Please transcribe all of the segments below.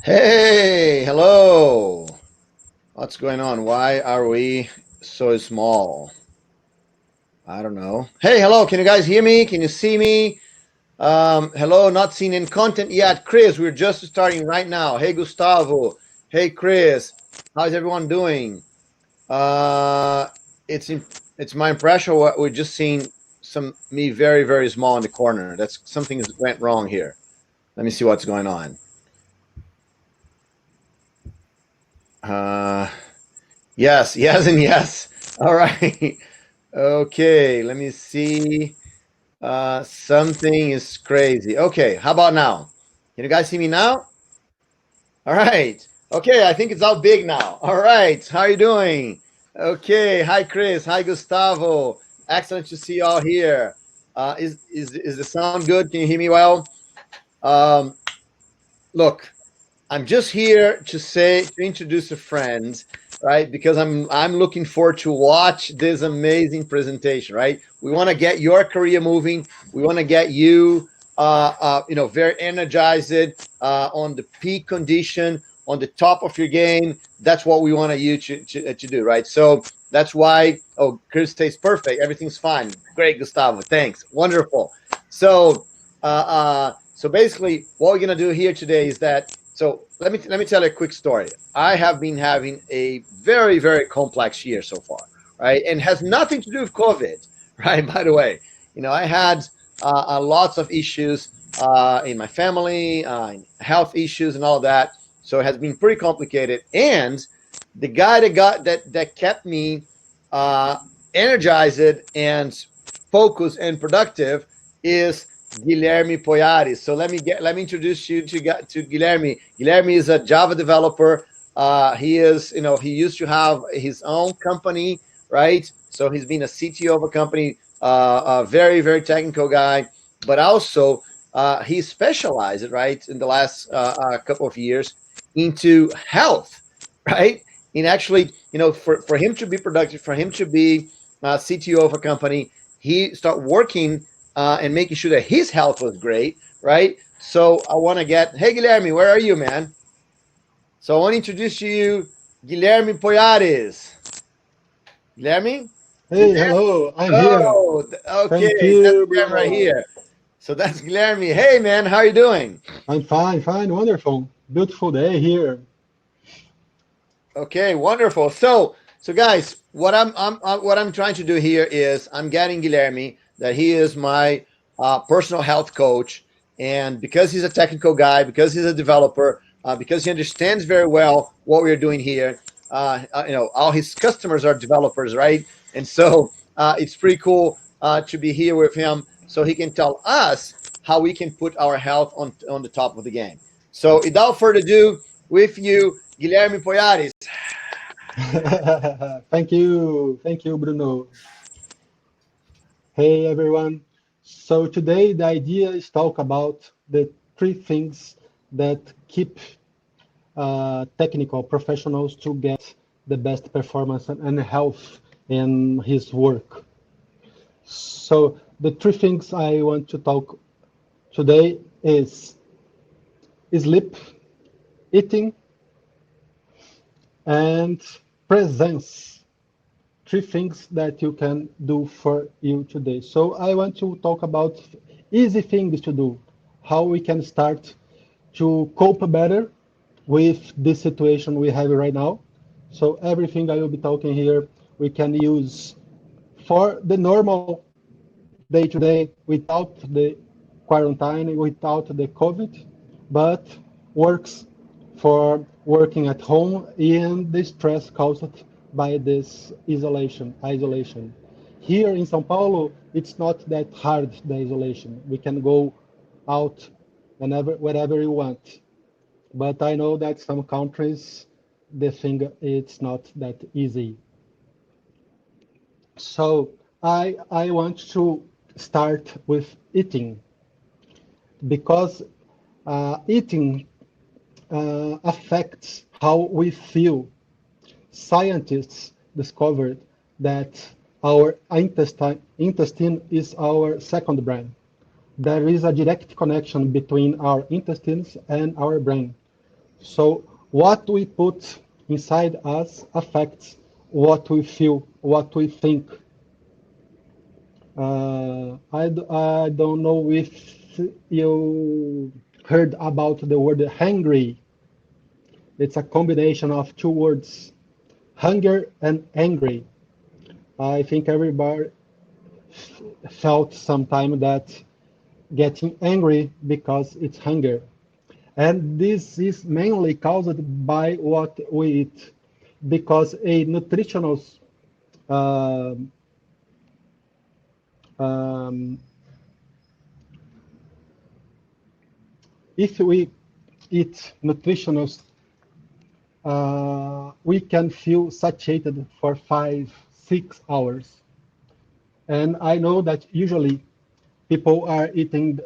Hey, hello. What's going on? Why are we so small? I don't know. Hey, hello. Can you guys hear me? Can you see me? Hello, not seen in content yet. Chris, we're just starting right now. Hey, Gustavo. Hey, Chris. How's everyone doing? Uh, it's it's my impression what we're just seeing some me very small in the corner. That's something went wrong here. Let me see what's going on. Uh, yes, yes, and yes. All right. Okay, let me see. Something is crazy. Okay, how about now? Can you guys see me now? All right. Okay, I think it's all big now. All right. How are you doing? Okay. Hi, Chris. Hi, Gustavo. Excellent to see you all here. Is the sound good? Can you hear me well? Um, Look, I'm just here to introduce a friend, right? Because I'm looking forward to watch this amazing presentation, right? We want to get your career moving. We want to get you, very energized, on the peak condition, on the top of your game. That's what we want you to do, right? So that's why. Oh, Chris stays perfect. Everything's fine. Great, Gustavo. Thanks. Wonderful. So basically, what we're gonna do here today is that. So let me tell you a quick story. I have been having a very complex year so far, right? And has nothing to do with COVID, right? By the way, I had lots of issues in my family, health issues, and all that. So it has been pretty complicated. And the guy that kept me uh, energized and focused and productive is Guilherme Poyares. So let me introduce you to Guilherme. Guilherme is a Java developer. He used to have his own company, right? So he's been a CTO of a company, a very technical guy, but also he specialized, right, in the last couple of years into health, right? And actually, for him to be productive, for him to be CTO of a company, he started working and making sure that his health was great, right? So I want to hey, Guilherme, where are you, man? So I want to introduce you, Guilherme Poyares. Guilherme? You Hey, there? hello, I'm here. Oh, Thank okay. That's you, Guilherme right Bruno. here. So that's Guilherme. Hey, man, how are you doing? I'm fine, fine, wonderful. Beautiful day here. Okay, wonderful. So guys, what I'm trying to do here is I'm getting Guilherme that he is my personal health coach, and because he's a technical guy, because he's a developer, because he understands very well what we're doing here. All his customers are developers, right? And so it's pretty cool to be here with him, so he can tell us how we can put our health on the top of the game. So without further ado, with you, Guilherme Poyares. Thank you, Bruno. Hey, everyone. So today the idea is talk about the three things that keep technical professionals to get the best performance and health in his work. So the three things I want to talk today is sleep, eating, and presence. Three things that you can do for you today. So I want to talk about easy things to do, how we can start to cope better with this situation we have right now. So everything I will be talking here, we can use for the normal day to day without the quarantine, without the COVID, but works for working at home and the stress caused by this isolation. Here in São Paulo, it's not that hard, the isolation. We can go out wherever you want. But I know that some countries, the thing it's not that easy. So I want to start with eating because eating affects how we feel. Scientists discovered that our intestine is our second brain. There is a direct connection between our intestines and our brain. So what we put inside us affects what we feel, what we think. I don't know if you heard about the word hungry. It's a combination of two words, hunger and angry. I think everybody felt sometime that getting angry because it's hunger. And this is mainly caused by what we eat, because a nutritional uh, um, if we eat nutritional, we can feel satiated for 5, 6 hours. And I know that usually people are eating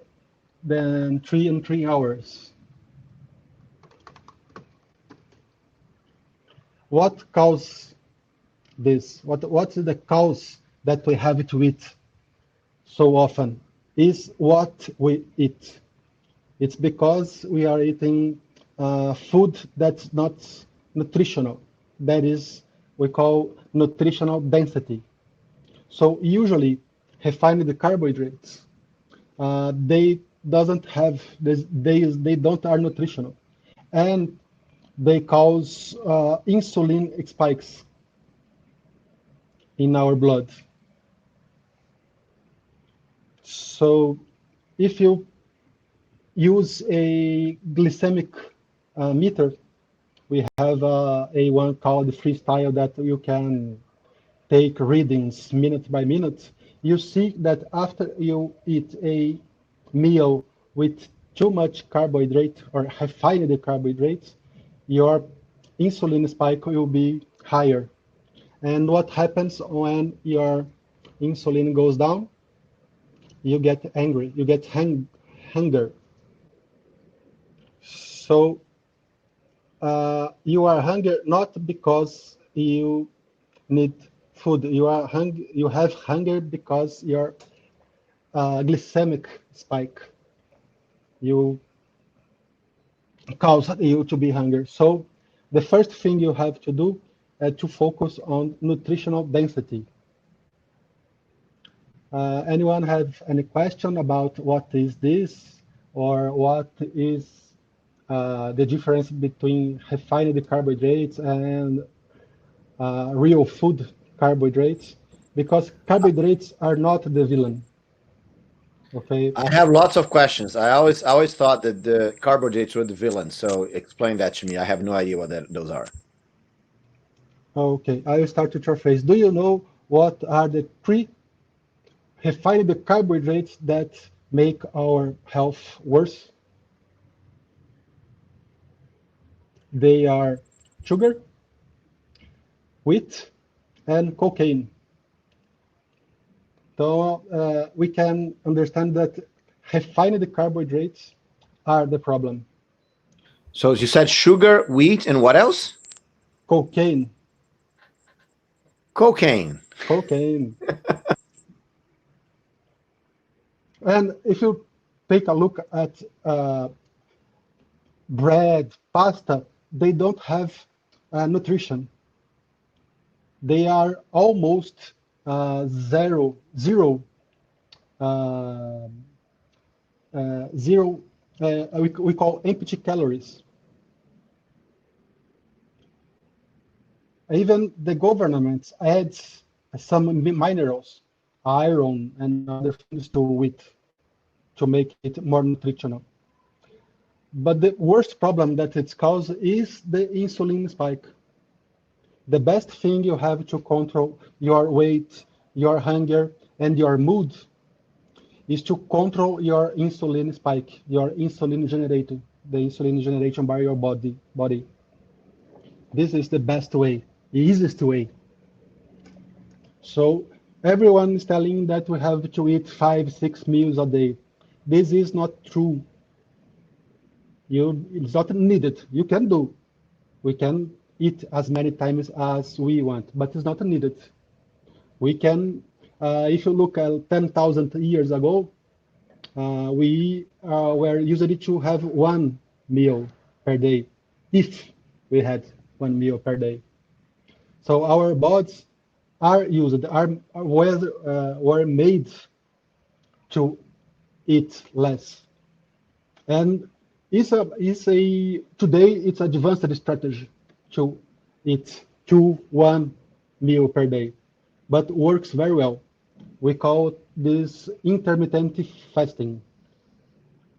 than 3 and 3 hours. What causes this? What's the cause that we have to eat so often? Is what we eat. It's because we are eating food that's not nutritional. That is, we call nutritional density. So usually, refined carbohydrates, they doesn't have this, they don't are nutritional, and they cause insulin spikes in our blood. So if you use a glycemic meter, we have a one called freestyle that you can take readings minute by minute. You see that after you eat a meal with too much carbohydrate or refined carbohydrates, your insulin spike will be higher. And what happens when your insulin goes down? You get angry, you get hunger. So you are hungry not because you need food. You have hunger because your glycemic spike you cause you to be hungry. So the first thing you have to do is to focus on nutritional density. Anyone have any question about what is this, or what is the difference between refined carbohydrates and real food carbohydrates? Because carbohydrates are not the villain. Okay. I have lots of questions. I always thought that the carbohydrates were the villain. So explain that to me. I have no idea what those are. Okay. I will start with your phrase. Do you know what are the three refined carbohydrates that make our health worse? They are sugar, wheat, and cocaine. So we can understand that refined carbohydrates are the problem. So you said sugar, wheat, and what else? Cocaine, Cocaine. cocaine. And if you take a look at bread, pasta, they don't have nutrition. They are almost zero, uh, zero. We call empty calories. Even the government adds some minerals, iron, and other things to it to make it more nutritional. But the worst problem that it's caused is the insulin spike. The best thing you have to control your weight, your hunger, and your mood is to control your insulin spike, your insulin generator, the insulin generation by your body. This is the best way, the easiest way. So everyone is telling that we have to eat 5, 6 meals a day. This is not true. It's not needed. You can do. We can eat as many times as we want, but it's not needed. We can, if you look at 10,000 years ago, we were usually to have one meal per day. if we had 1 meal per day. So our bodies are used, were made to eat less. And today it's advanced strategy to eat 1 meal per day, but works very well. We call this intermittent fasting,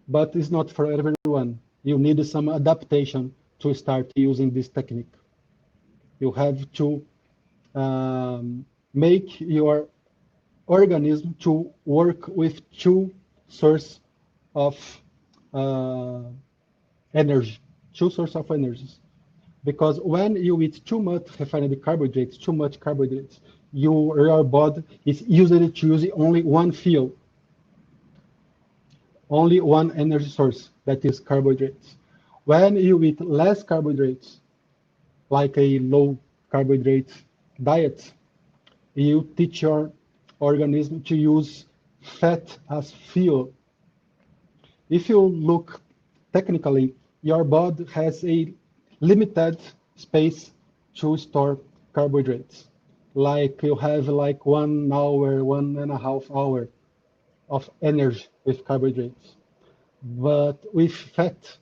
but it's not for everyone. You need some adaptation to start using this technique. You have to make your organism to work with two sources of uh, energy, two sources of energies. Because when you eat too much refined carbohydrates, your body is usually choosing only one fuel, only one energy source, that is carbohydrates. When you eat less carbohydrates, like a low carbohydrate diet, you teach your organism to use fat as fuel. If you look technically, your body has a limited space to store carbohydrates. Like you have like 1 hour, 1.5 hour of energy with carbohydrates. But with fat,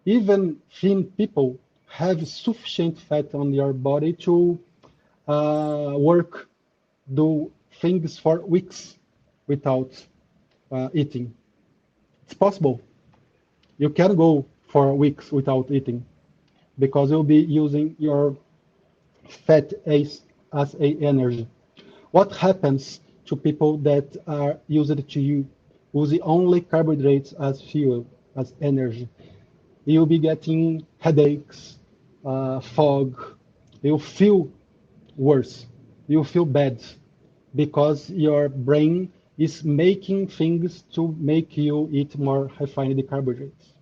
even thin people have sufficient fat on your body to work, do things for weeks without eating. It's possible. You can go for weeks without eating because you'll be using your fat as a energy. What happens to people that are used to use only carbohydrates as fuel, as energy? You'll be getting headaches, fog. You'll feel worse. You'll feel bad because your brain is making things to make you eat more refined carbohydrates.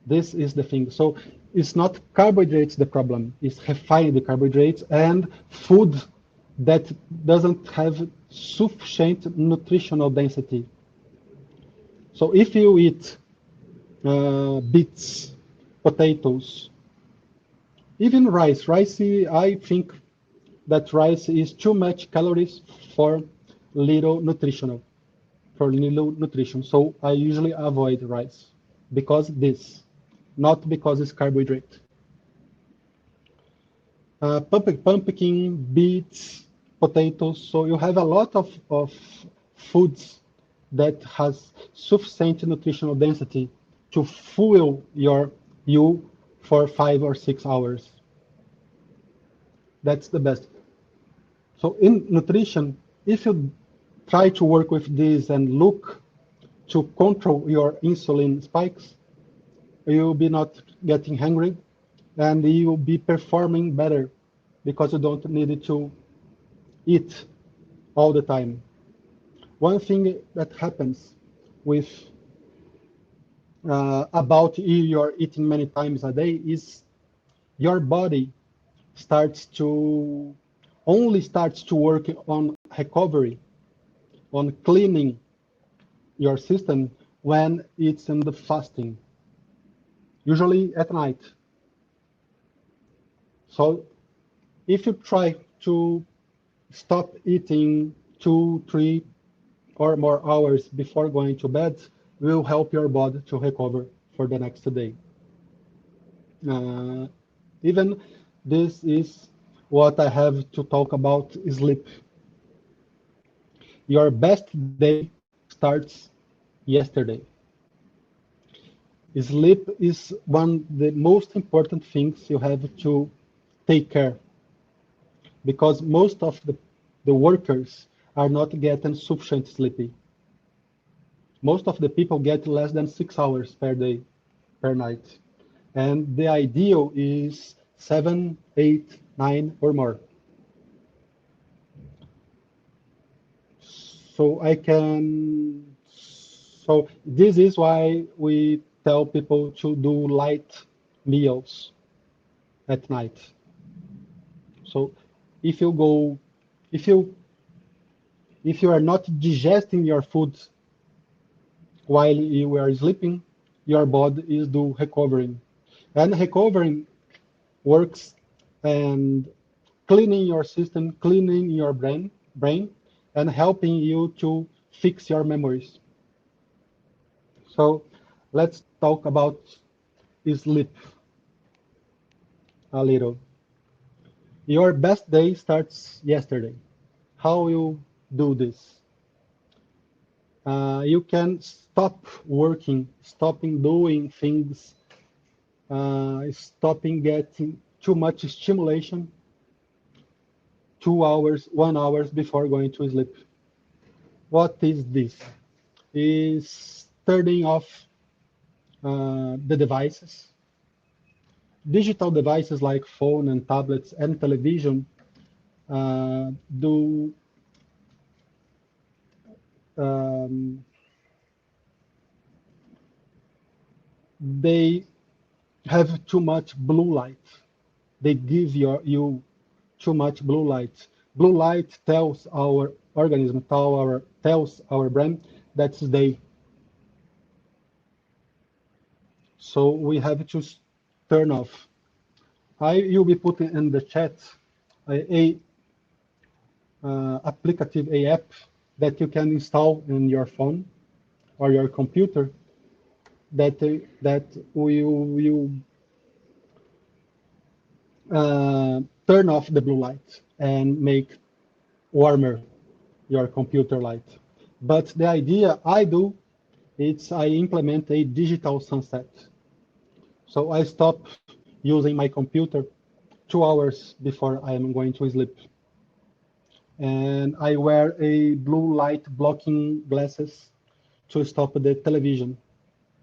This is the thing. So it's not carbohydrates the problem, it's refined carbohydrates and food that doesn't have sufficient nutritional density. So if you eat beets, potatoes, even rice, I think that rice is too much calories for little nutritional, for little nutrition. So I usually avoid rice because this, not because it's carbohydrate. Pumpkin, beets, potatoes. So you have a lot of foods that has sufficient nutritional density to fuel you for 5 or 6 hours. That's the best. So in nutrition, if you try to work with this and look to control your insulin spikes, you'll be not getting hungry and you'll be performing better because you don't need to eat all the time. One thing that happens with about you're eating many times a day is your body starts to work on recovery, on cleaning your system when it's in the fasting, usually at night. So if you try to stop eating 2, 3, or more hours before going to bed, will help your body to recover for the next day. Even this is what I have to talk about sleep. Your best day starts yesterday. Sleep is one of the most important things you have to take care because most of the workers are not getting sufficient sleep. Most of the people get less than 6 hours per day, per night. And the ideal is 7, 8, 9 or more. So this is why we tell people to do light meals at night. So if you are not digesting your food while you are sleeping, your body is do recovering. And recovering works and cleaning your system, cleaning your brain, and helping you to fix your memories. So let's talk about sleep a little. Your best day starts yesterday. How you do this? You can stop working, stopping doing things, stopping getting too much stimulation 2 hours, 1 hour before going to sleep. What is this? Is turning off the devices. Digital devices like phone and tablets and television do um, they have too much blue light. They give you too much blue light. Blue light tells our organism, tells our brain that's day. So we have to turn off. You'll be putting in the chat a applicative a app that you can install in your phone or your computer that will turn off the blue light and make warmer your computer light. But the idea I do is I implement a digital sunset. So I stop using my computer 2 hours before I am going to sleep. And I wear a blue light blocking glasses to stop the television,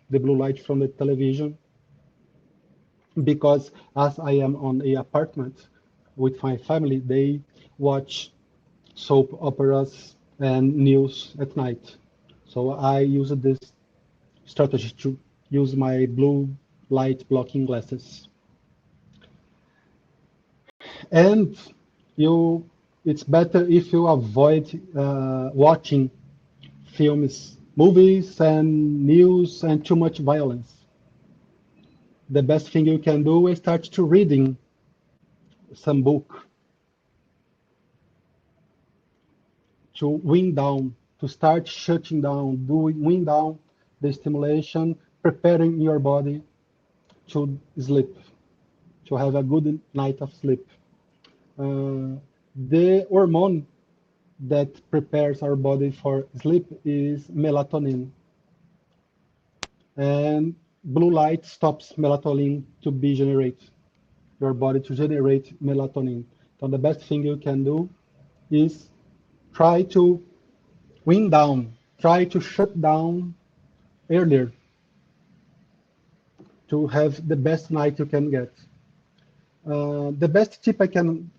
the blue light from the television, because as I am on a apartment with my family, they watch soap operas and news at night. So I use this strategy to use my blue light blocking glasses. And it's better if you avoid watching films, movies, and news and too much violence. The best thing you can do is start to reading some book to wind down, to start shutting down, wind down the stimulation, preparing your body to sleep, to have a good night of sleep. The hormone that prepares our body for sleep is melatonin. And blue light stops melatonin to be generated, your body to generate melatonin. So the best thing you can do is try to wind down, try to shut down earlier to have the best night you can get. The best tip I can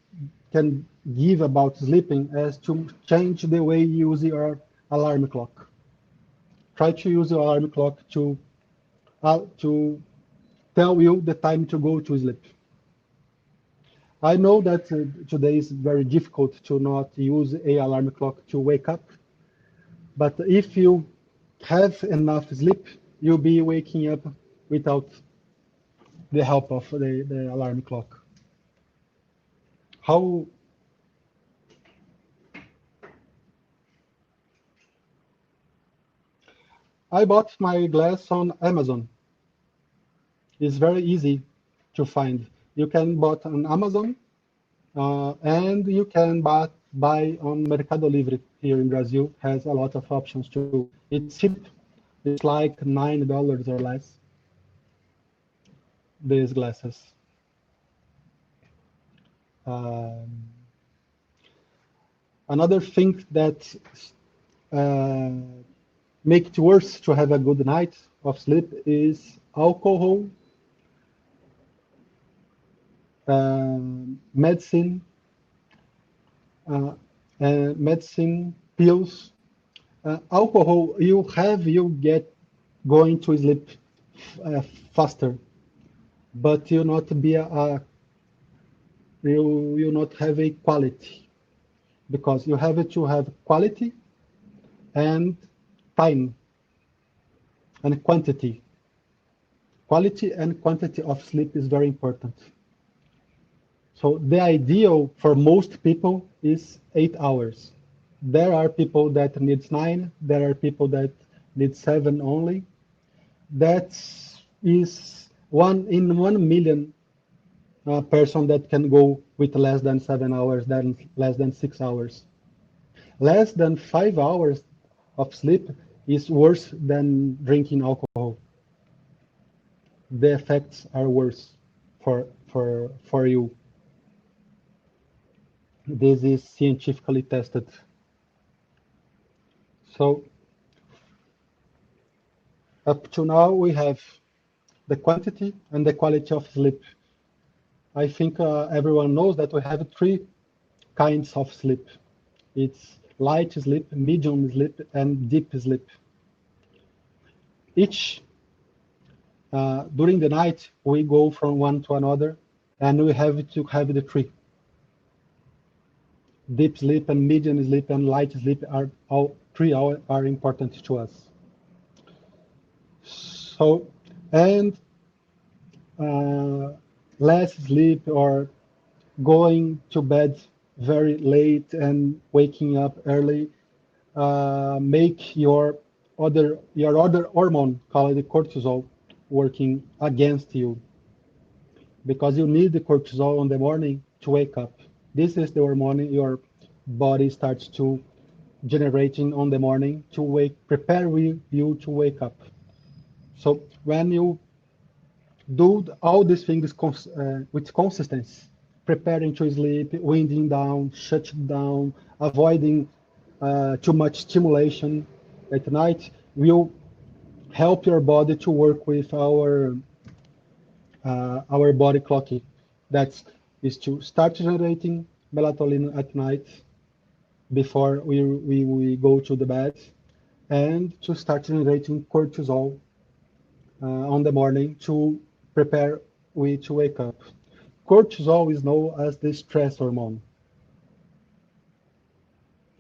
give about sleeping is to change the way you use your alarm clock. Try to use your alarm clock to tell you the time to go to sleep. I know that today is very difficult to not use a alarm clock to wake up, but if you have enough sleep, you'll be waking up without the help of the alarm clock. How I bought my glass on Amazon. It's very easy to find. You can buy on Amazon, and you can buy on Mercado Livre here in Brazil. Has a lot of options too. It's cheap. It's like $9 or less. These glasses. Um, Another thing that uh, make it worse to have a good night of sleep is alcohol, medicine, uh, medicine, pills. Alcohol, you get going to sleep faster, but you not be you not have a quality, because you have to have quality and time and quantity. quality and quantity of sleep is very important. So the ideal for most people is 8 hours. There are people that needs 9, there are people that need 7 only. That is 1 in 1 million person that can go with less than 7 hours, than less than 6 hours. Less than 5 hours of sleep is worse than drinking alcohol. The effects are worse for you. This is scientifically tested. So up to now, we have the quantity and the quality of sleep. I think everyone knows that we have 3 kinds of sleep. It's light sleep, medium sleep, and deep sleep. Each, during the night, we go from one to another, and we have to have the 3. Deep sleep and medium sleep and light sleep are all 3 are important to us. So, and less sleep or going to bed very late and waking up early make your other hormone called the cortisol working against you, because you need the cortisol in the morning to wake up. This is the hormone your body starts to generating on the morning to prepare you to wake up. So when you do all these things with consistency, preparing to sleep, winding down, shutting down, avoiding too much stimulation at night, will help your body to work with our body clocking. That is to start generating melatonin at night before we go to the bed, and to start generating cortisol on the morning to prepare we to wake up. Cortisol is known as the stress hormone.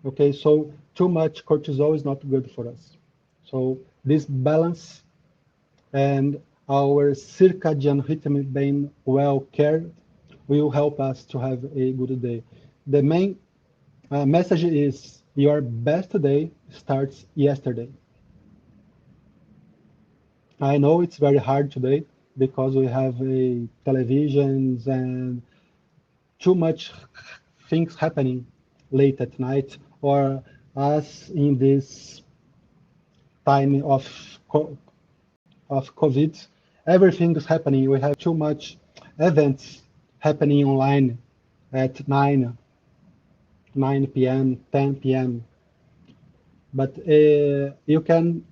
Okay, so too much cortisol is not good for us. So this balance and our circadian rhythm being well cared will help us to have a good day. The main message is your best day starts yesterday. I know it's very hard today because we have televisions and too much things happening late at night, or us in this time of COVID, everything is happening. We have too much events happening online at 9 p.m., 10 p.m. But you can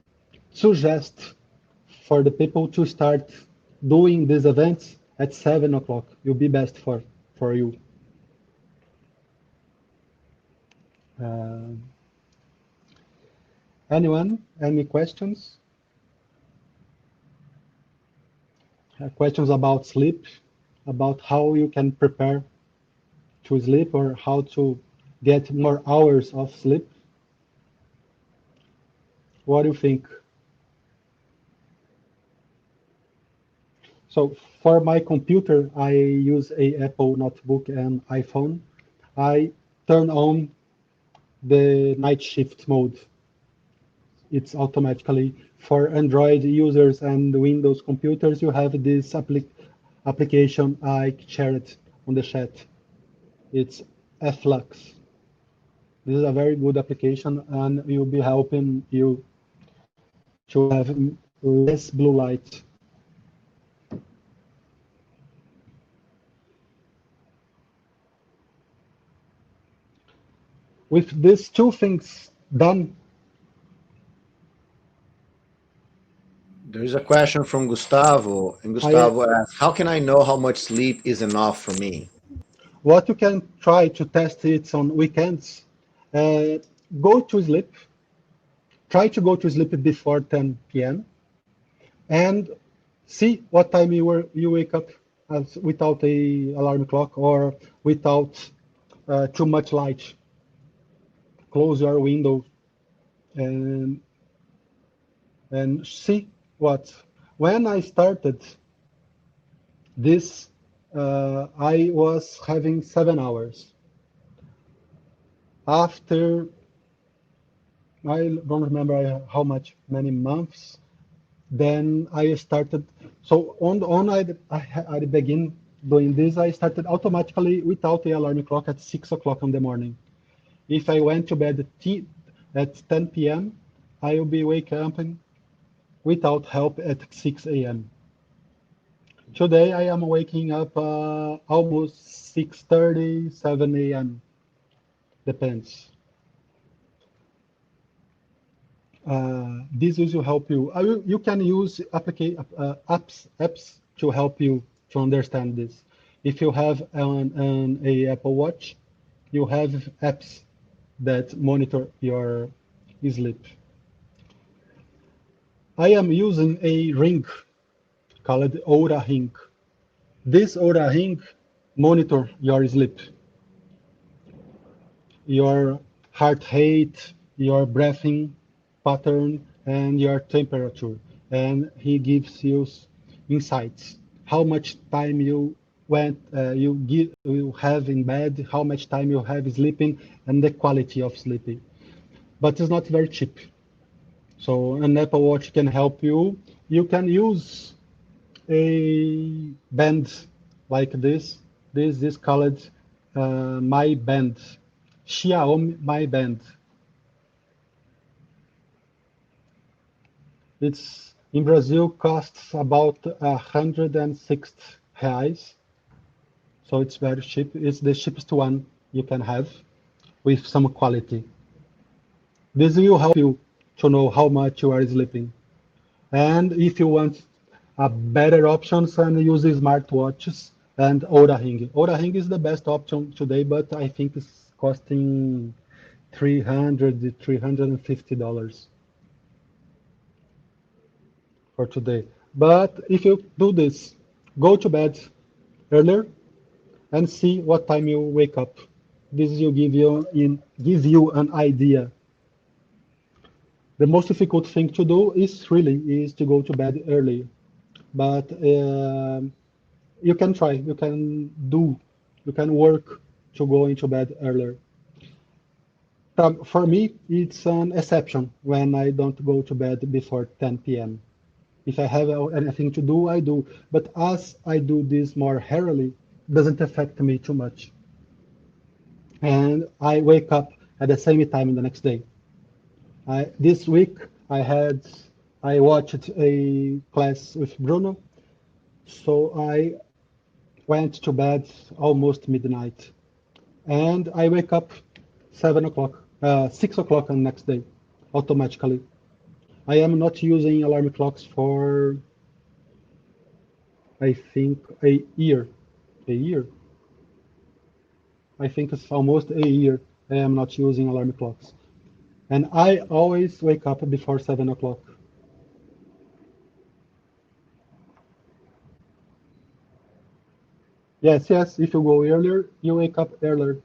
suggest for the people to start doing these events at 7 o'clock. It will be best for you. Anyone? Any questions? Questions about sleep, about how you can prepare to sleep or how to get more hours of sleep? What do you think? So for my computer, I use a Apple notebook and iPhone. I turn on the night shift mode. It's automatically for Android users and Windows computers. You have this application I shared on the chat. It's Flux. This is a very good application, and will be helping you to have less blue light. With these 2 things done. There is a question from Gustavo, and Gustavo asks, how can I know how much sleep is enough for me? What you can try to test it on weekends, go to sleep, try to go to sleep before 10 p.m. and see what time you wake up without a alarm clock or without too much light. Close your window and see When I started this, I was having 7 hours. After, I don't remember how much, many months, then I started. So I begin doing this. I started automatically without the alarm clock at 6 o'clock in the morning. If I went to bed at 10 p.m., I will be waking up without help at 6 a.m. Today I am waking up almost 6:30, 7 a.m. Depends. This will help you. You can use apps to help you to understand this. If you have a Apple Watch, you have apps that monitor your sleep. I am using a ring called Oura Ring. This Oura Ring monitor your sleep, your heart rate, your breathing pattern, and your temperature. And he gives you insights. How much time you have in bed, how much time you have sleeping, and the quality of sleeping. But it's not very cheap. So an Apple Watch can help you. You can use a band like this. This is called My Band, Xiaomi My Band. It's in Brazil costs about 160 reais, so it's very cheap. It's the cheapest one you can have with some quality. This will help you to know how much you are sleeping. And if you want a better options, and use the smartwatches and Oura Ring. Oura Ring is the best option today, but I think it's costing $350 for today. But if you do this, go to bed earlier and see what time you wake up. This will give you an idea. The most difficult thing to do is to go to bed early, but you can try. You can work to go into bed earlier. For me, it's an exception when I don't go to bed before 10 p.m. If I have anything to do, I do. But as I do this more rarely, it doesn't affect me too much. And I wake up at the same time the next day. This week I watched a class with Bruno, so I went to bed almost midnight, and I wake up 7 o'clock, 6 o'clock the next day, automatically. I am not using alarm clocks for I think a year. A year. I think it's almost a year I am not using alarm clocks. And I always wake up before 7 o'clock. Yes, yes, if you go earlier, you wake up earlier.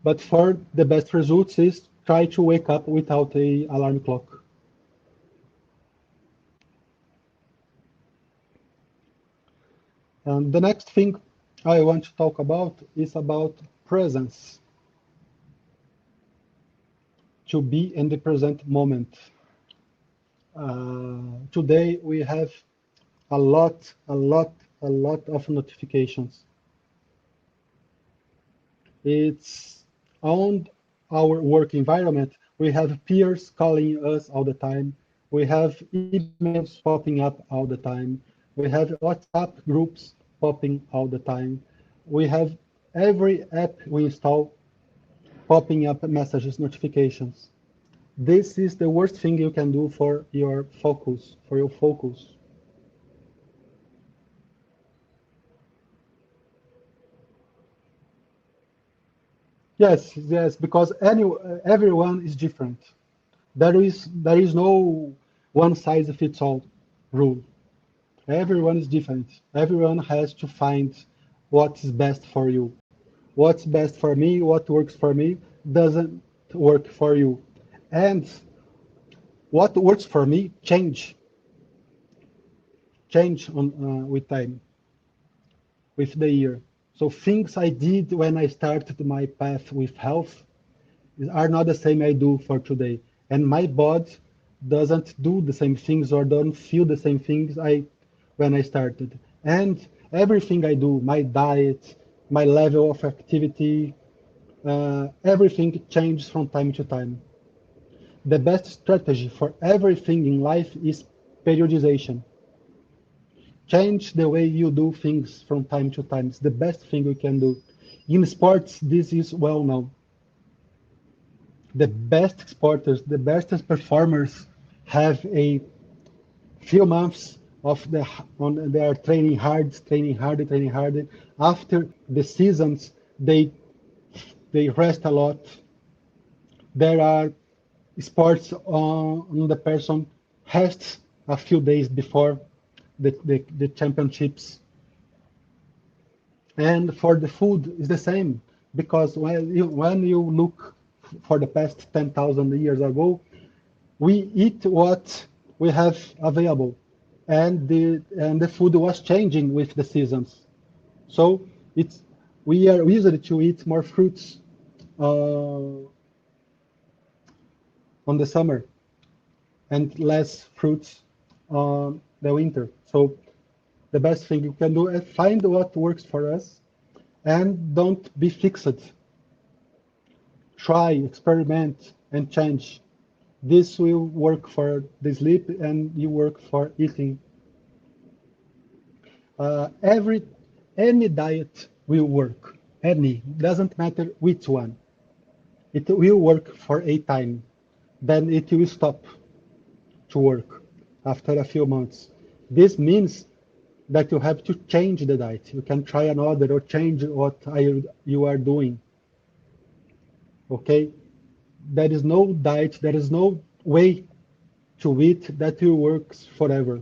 But for the best results is try to wake up without a alarm clock. And the next thing I want to talk about is about presence. To be in the present moment. Today we have a lot, a lot, a lot of notifications. It's on our work environment. We have peers calling us all the time. We have emails popping up all the time. We have WhatsApp groups popping all the time. We have every app we install popping up messages, notifications. This is the worst thing you can do for your focus, Yes, yes, because everyone is different. There is no one size fits all rule. Everyone is different. Everyone has to find what's best for you. What's best for me, what works for me, doesn't work for you. And what works for me change. change on with time, with the year. So things I did when I started my path with health are not the same I do for today. And my body doesn't do the same things or don't feel the same things I when I started. And everything I do, my diet, my level of activity, everything changes from time to time. The best strategy for everything in life is periodization. Change the way you do things from time to time. It's the best thing we can do. In sports, this is well known. The best sporters, the best performers have a few months of they are training hard, training hard, training hard. After the seasons, they rest a lot. There are sports on the person rests a few days before the championships. And for the food, is the same because when you look for the past 10,000 years ago, we eat what we have available, and the food was changing with the seasons. So it's we are usually to eat more fruits on the summer and less fruits on the winter. So the best thing you can do is find what works for us and don't be fixed. Try, experiment, and change. This will work for the sleep and you work for eating. Every any diet will work. Any doesn't matter which one. It will work for a time. Then it will stop to work after a few months. This means that you have to change the diet. You can try another or change what you are doing. Okay? There is no diet, there is no way to eat that will work forever.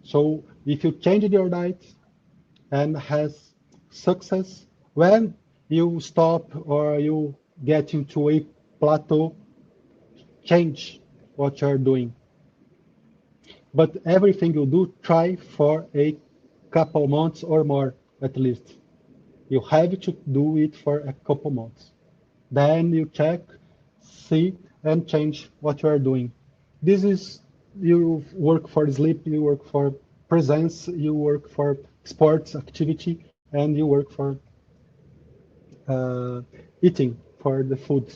So if you change your diet and has success, when you stop or you get into a plateau, change what you're doing. But everything you do, try for a couple months or more at least. You have to do it for a couple months. Then you check, see, and change what you are doing. This is you work for sleep, you work for presence, you work for sports activity, and you work for uh, eating for the food.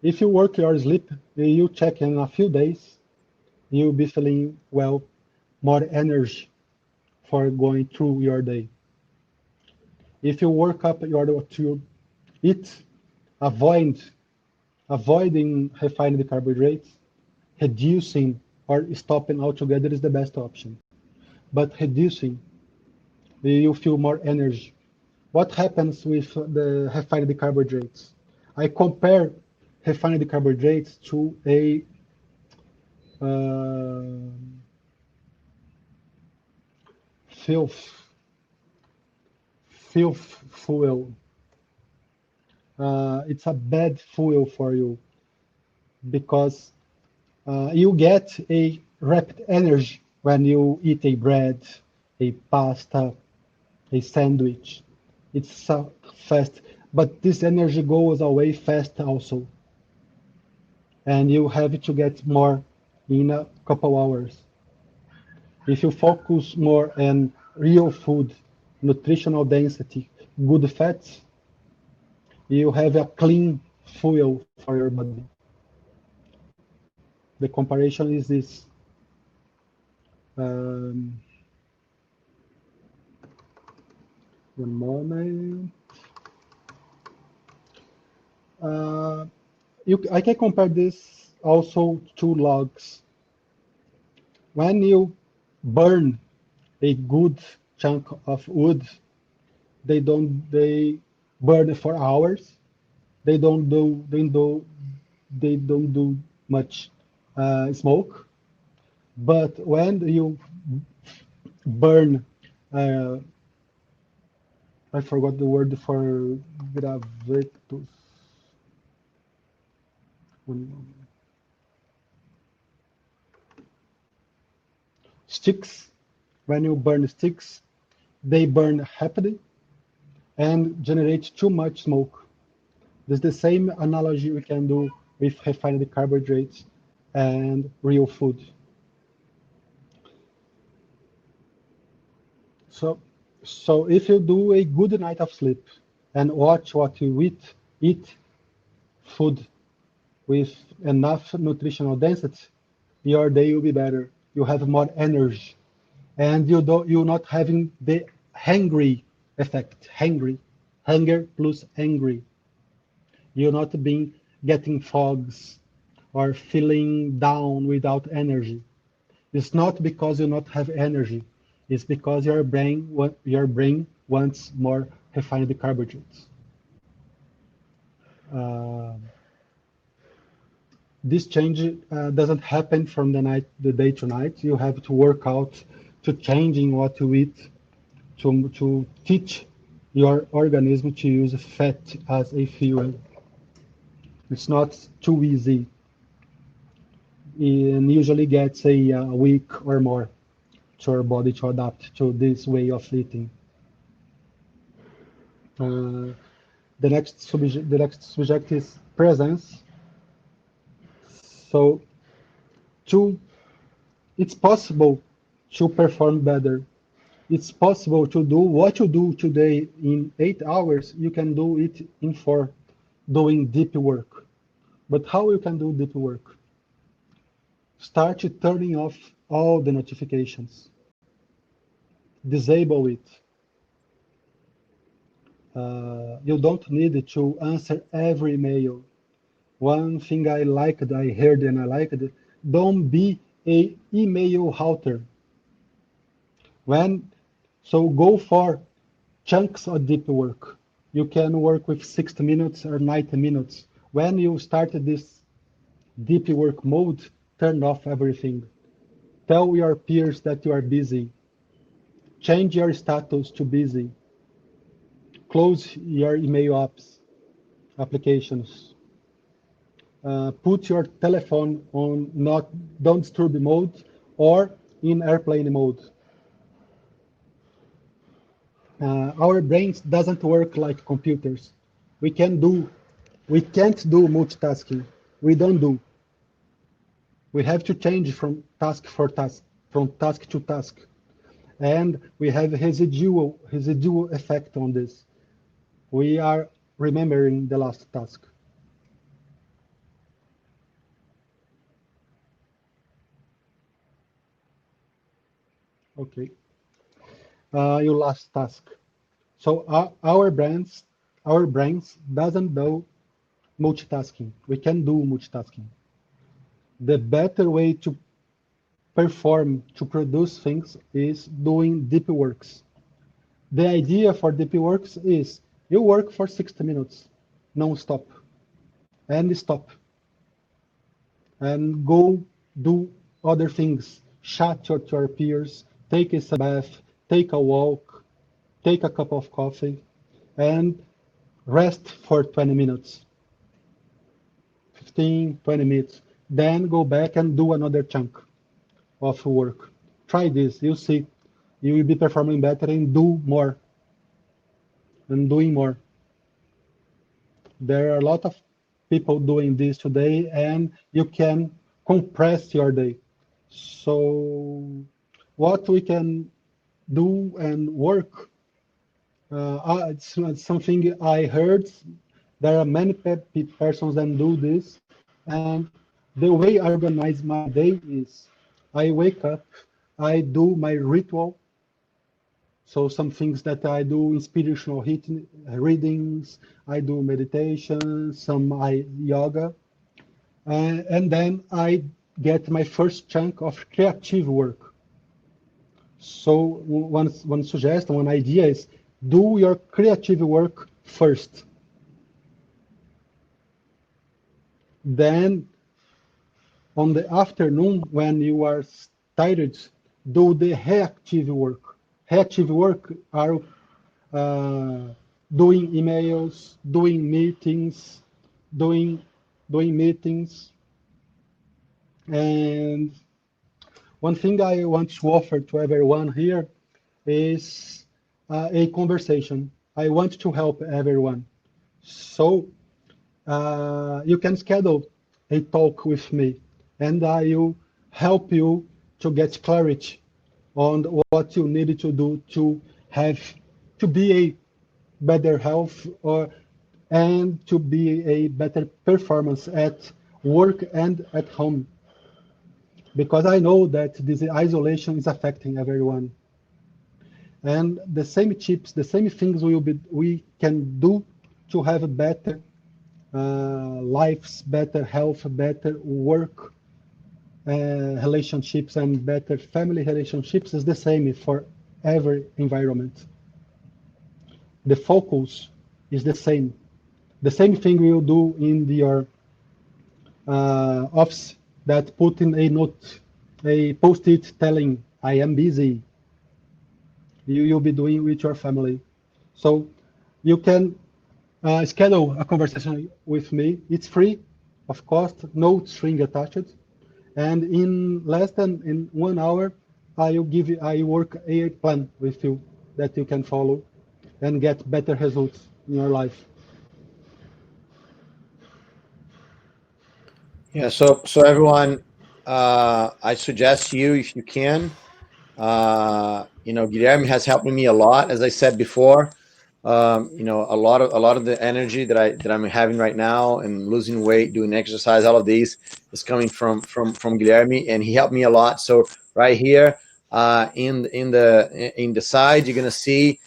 If you work your sleep, you check in a few days, you'll be feeling well, more energy for going through your day. If you work up your to eat, avoid avoiding refined carbohydrates, reducing or stopping altogether is the best option. But reducing, you feel more energy. What happens with the refined carbohydrates? I compare refined carbohydrates to a uh, filth, filth fuel. It's a bad fuel for you because you get a rapid energy when you eat a bread, a pasta, a sandwich. It's so fast, but this energy goes away fast also, and you have to get more in a couple hours. If you focus more on real food, nutritional density, good fats, you have a clean fuel for your body. The comparison is this. Um, one moment. Uh, I can compare this also to logs. When you burn a good chunk of wood, they burn for hours. They don't do much smoke. But when you burn, uh, I forgot the word for gravetos. Sticks, when you burn sticks, they burn happily and generate too much smoke. This is the same analogy we can do with refined carbohydrates and real food. So if you do a good night of sleep and watch what you eat food with enough nutritional density, your day will be better. You have more energy, and you're not having the hangry effect. Hunger plus angry. You're not being getting fogs or feeling down without energy. It's not because you not have energy. It's because your brain wants more refined carbohydrates. Uh, this change doesn't happen from the day to night. You have to work out to changing what you eat to teach your organism to use fat as a fuel. It's not too easy. It usually gets a week or more to our body to adapt to this way of eating. The next subject is presence. So, it's possible to perform better. It's possible to do what you do today in 8 hours. You can do it in 4, doing deep work. But how you can do deep work? Start turning off all the notifications. Disable it. You don't need to answer every email. One thing I heard and I liked, don't be a email houter. So go for chunks of deep work. You can work with 60 minutes or 90 minutes. When you start this deep work mode, turn off everything. Tell your peers that you are busy. Change your status to busy. Close your email applications. Put your telephone on don't disturb mode or in airplane mode. Our brains doesn't work like computers. We can't do multitasking. We don't do. We have to change from task to task, and we have residual effect on this. We are remembering the last task. Okay, your last task. So our brains doesn't know multitasking. We can do multitasking. The better way to perform, to produce things is doing deep works. The idea for deep works is you work for 60 minutes, non-stop, and stop, and go do other things, chat to your peers, take a bath, take a walk, take a cup of coffee, and rest for 20 minutes, 15, 20 minutes. Then go back and do another chunk of work. Try this, you'll see. You will be performing better and do more. And doing more. There are a lot of people doing this today, and you can compress your day. So what we can do and work, it's something I heard. There are many persons that do this, and the way I organize my day is I wake up, I do my ritual. So some things that I do in spiritual readings, I do meditation, some yoga, and then I get my first chunk of creative work. So one suggestion, one idea is do your creative work first. Then on the afternoon, when you are tired, do the reactive work. Reactive work are doing emails, doing meetings, doing doing meetings. And one thing I want to offer to everyone here is a conversation. I want to help everyone. So you can schedule a talk with me, and I will help you to get clarity on what you need to do to have to be a better health or and to be a better performance at work and at home, because I know that this isolation is affecting everyone. And the same tips, the same things we can do to have better lives, better health, better work relationships, and better family relationships is the same for every environment. The focus is the same. The same thing you do in your office, that put in a note, a post-it telling, I am busy. You'll be doing with your family. So you can schedule a conversation with me. It's free, of course, no string attached. And in less than in 1 hour, I work a plan with you that you can follow and get better results in your life. Yeah. So everyone, I suggest you, if you can, Guilherme has helped me a lot, as I said before. A lot of the energy that I'm having right now and losing weight, doing exercise, all of these is coming from Guilherme, and he helped me a lot. So right here, in the side, you're gonna see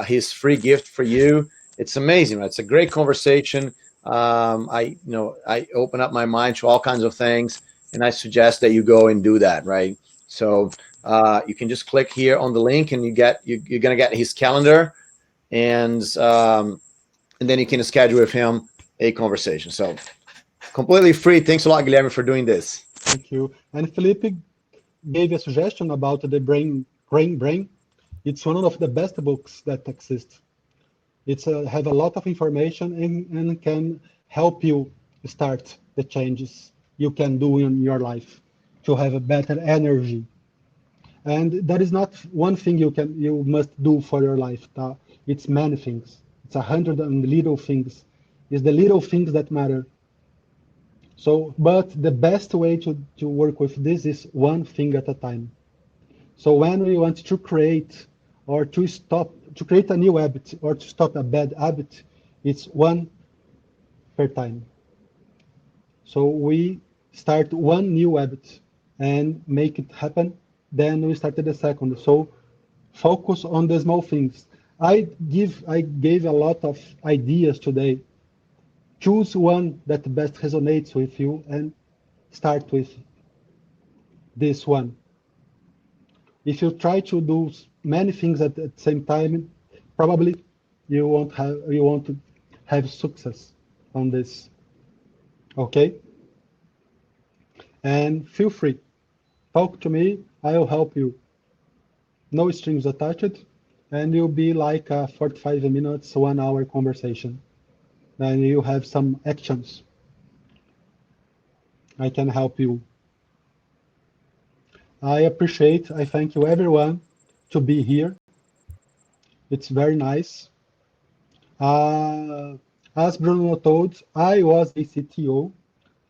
his free gift for you. It's amazing, right? It's a great conversation. I open up my mind to all kinds of things, and I suggest that you go and do that, right? So you can just click here on the link, and you're gonna get his calendar, and then you can schedule with him a conversation. So completely free. Thanks a lot, Guilherme, for doing this. Thank you. And Felipe gave a suggestion about the brain. It's one of the best books that exist. It's have a lot of information and can help you start the changes you can do in your life to have a better energy. And that is not one thing you must do for your life. It's many things. It's 100 and little things. It's the little things that matter. So, but the best way to work with this is one thing at a time. So when we want to create or to create a new habit or to stop a bad habit, it's one per time. So we start one new habit and make it happen. Then we started the second. So focus on the small things. I gave a lot of ideas today. Choose one that best resonates with you and start with this one. If you try to do many things at the same time, probably you won't have success on this. Okay? And feel free. Talk to me, I'll help you. No strings attached, and you'll be like a 45 minutes, 1 hour conversation. And you have some actions. I can help you. I thank you everyone to be here. It's very nice. Uh, as Bruno told, I was a CTO.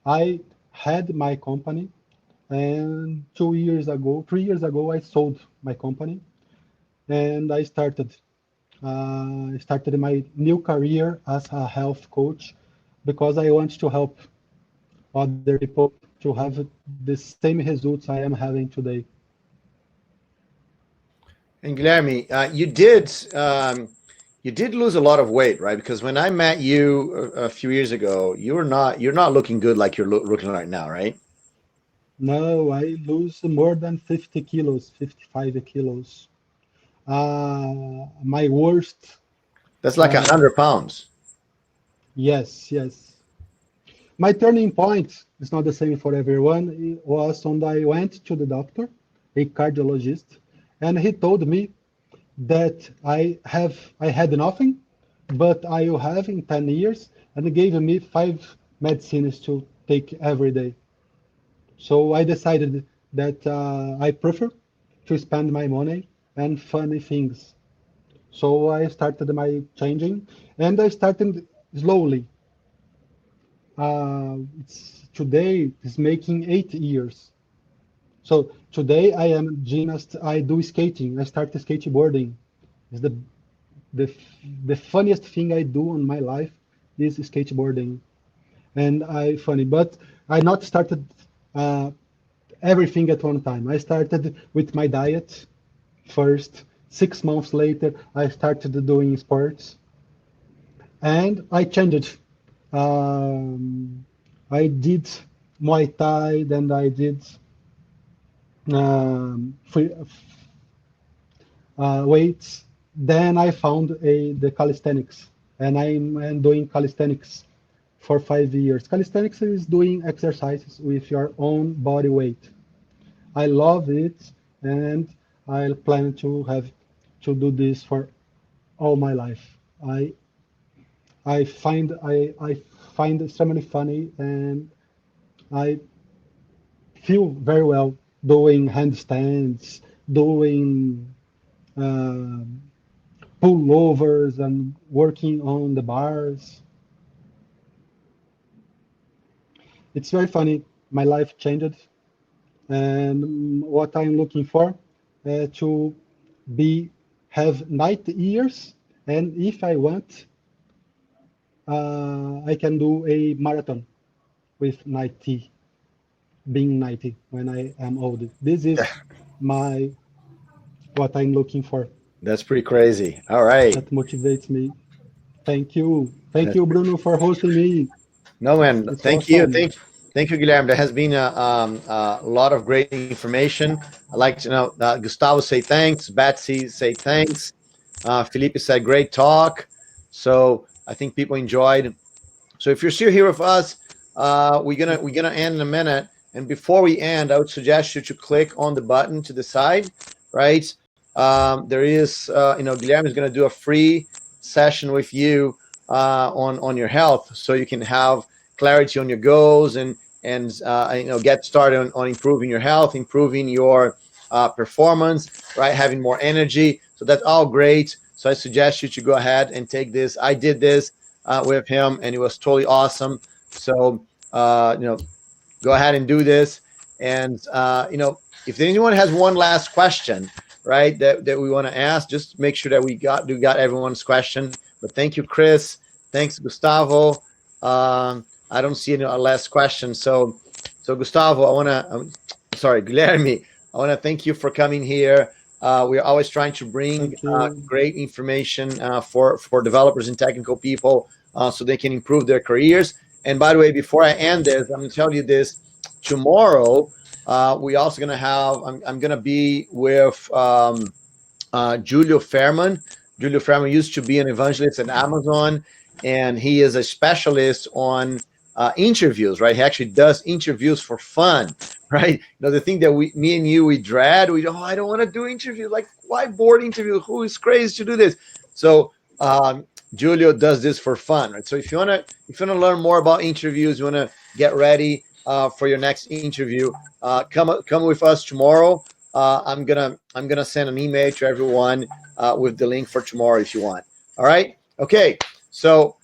I had my company, and 2 years ago, 3 years ago, I sold my company, and I started my new career as a health coach because I want to help other people to have the same results I am having today. And Guilherme, you did lose a lot of weight, right? Because when I met you a few years ago, you're not looking good like you're looking right now, right? Now I lose more than 50 kilos, 55 kilos. My worst, That's like a uh, 100 pounds. yes. My turning point is not the same for everyone. It was when I went to the doctor, a cardiologist, and he told me that I had nothing, but I will have in 10 years, and gave me medicines to take every day. So I decided that I prefer to spend my money and funny things. So I started my changing, and I started slowly. Today is making 8 years. So today I am gymnast. I do skating. I started skateboarding. It's the the funniest thing I do on my life is skateboarding, and I funny. But I not started uh, everything at one time. I started with my diet first. 6 months later, I started doing sports, and I changed. Um, I did Muay Thai, then I did free, weights. Then I found the calisthenics, and I'm doing calisthenics for 5 years. Calisthenics is doing exercises with your own body weight. I love it, and I plan to have to do this for all my life. I find it so many funny, and I feel very well doing handstands, doing uh, pullovers, and working on the bars. It's very funny. My life changed, and what I'm looking for to be have 90 years, and if I want, I can do a marathon with 90, being 90 when I am old. This is my what I'm looking for. That's pretty crazy. All right. That motivates me. Thank you. Thank you, Bruno, for hosting me. No, man. It's Thank you. awesome. Thank you, Guilherme. There has been a lot of great information. I like to know Gustavo say thanks. Betsy say thanks. Felipe said great talk. So I think people enjoyed. So if you're still here with us, we're gonna end in a minute. And before we end, I would suggest you to click on the button to the side, right? There is, Guilherme is gonna do a free session with you on your health, so you can have clarity on your goals and get started on improving your health, improving your performance, right? Having more energy. So that's all great. So I suggest you to go ahead and take this. I did this with him, and it was totally awesome. So go ahead and do this. And if anyone has one last question, right, that we want to ask, just make sure that we got everyone's question. But thank you, Chris. Thanks, Gustavo. I don't see any last question. So Gustavo, sorry, Guilherme, I want to thank you for coming here. We're always trying to bring Thank you. great information for developers and technical people so they can improve their careers. And by the way, before I end this, I'm going to tell you this. Tomorrow, we also going to have, I'm going to be with Julio Fairman. Julio Fairman used to be an evangelist at Amazon, and he is a specialist on interviews, right? He actually does interviews for fun, right? The thing that me and you, we dread, I don't want to do interviews. Like, why board interview? Who is crazy to do this? So, Julio does this for fun, right? So if you wanna learn more about interviews, you wanna get ready for your next interview, come with us tomorrow. I'm gonna send an email to everyone with the link for tomorrow if you want. All right. Okay. So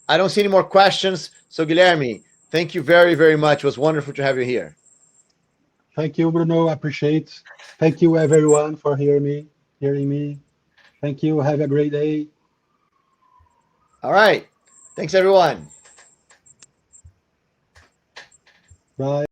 I don't see any more questions. So Guilherme, thank you very, very much. It was wonderful to have you here. Thank you, Bruno. Appreciate. Thank you, everyone, for hearing me. Thank you. Have a great day. All right. Thanks, everyone. Bye.